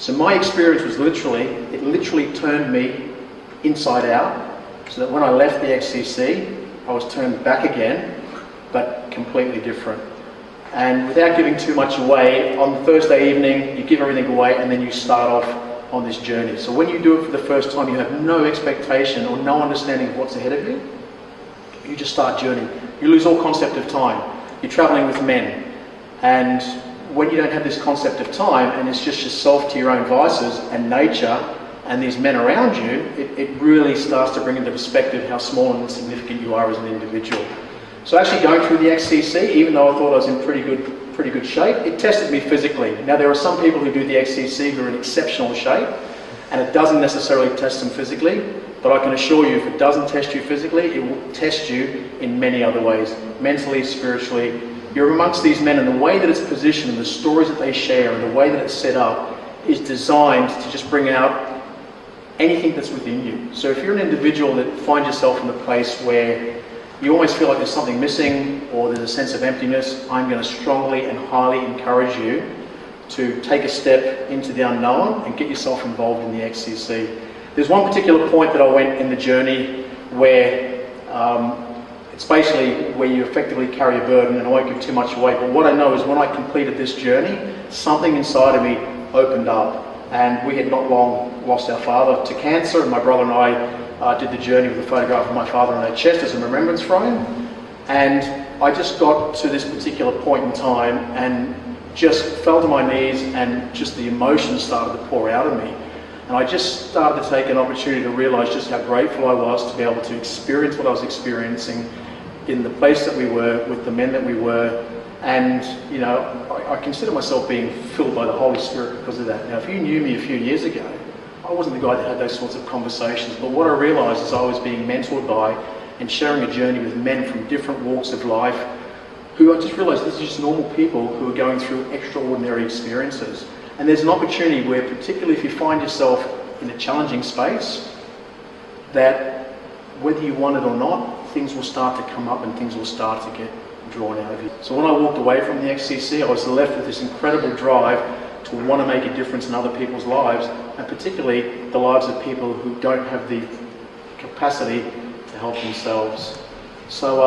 So my experience was it literally turned me inside out, so that when I left the XCC, I was turned back again, but completely different. And without giving too much away, on the Thursday evening, you give everything away and then you start off on this journey. So when you do it for the first time, you have no expectation or no understanding of what's ahead of you. You just start journeying. You lose all concept of time. You're traveling with men. And when you don't have this concept of time and it's just yourself to your own vices and nature and these men around you, it really starts to bring into perspective how small and insignificant you are as an individual. So actually going through the XCC, even though I thought I was in pretty good shape, it tested me physically. Now there are some people who do the XCC who are in exceptional shape, and it doesn't necessarily test them physically, but I can assure you if it doesn't test you physically, it will test you in many other ways, mentally, spiritually. You're amongst these men, and the way that it's positioned and the stories that they share and the way that it's set up is designed to just bring out anything that's within you. So if you're an individual that finds yourself in a place where you always feel like there's something missing or there's a sense of emptiness, I'm going to strongly and highly encourage you to take a step into the unknown and get yourself involved in the XCC. There's one particular point that I went in the journey where it's basically where you effectively carry a burden, and I won't give too much away, but what I know is when I completed this journey, something inside of me opened up, and we had not long lost our father to cancer, and my brother and I did the journey with a photograph of my father on our chest as a remembrance frame. And I just got to this particular point in time and just fell to my knees, and just the emotions started to pour out of me. And I just started to take an opportunity to realise just how grateful I was to be able to experience what I was experiencing in the place that we were, with the men that we were. And, you know, I consider myself being filled by the Holy Spirit because of that. Now, if you knew me a few years ago, I wasn't the guy that had those sorts of conversations, but what I realised is I was being mentored by and sharing a journey with men from different walks of life who I just realised this is just normal people who are going through extraordinary experiences. And there's an opportunity where, particularly if you find yourself in a challenging space, that whether you want it or not, things will start to come up and things will start to get drawn out of you. So when I walked away from the XCC, I was left with this incredible drive to want to make a difference in other people's lives, and particularly the lives of people who don't have the capacity to help themselves. So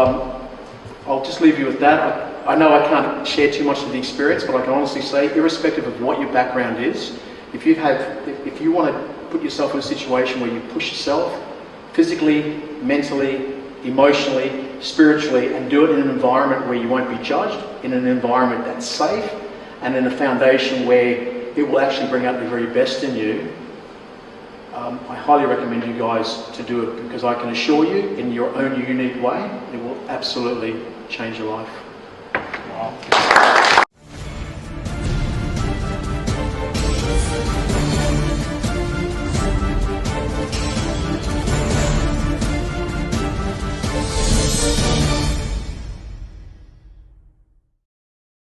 I'll just leave you with that. I know I can't share too much of the experience, but I can honestly say, irrespective of what your background is, if you want to put yourself in a situation where you push yourself physically, mentally, emotionally, spiritually, and do it in an environment where you won't be judged, in an environment that's safe, and in a foundation where it will actually bring out the very best in you, I highly recommend you guys to do it, because I can assure you, in your own unique way, it will absolutely change your life. Wow.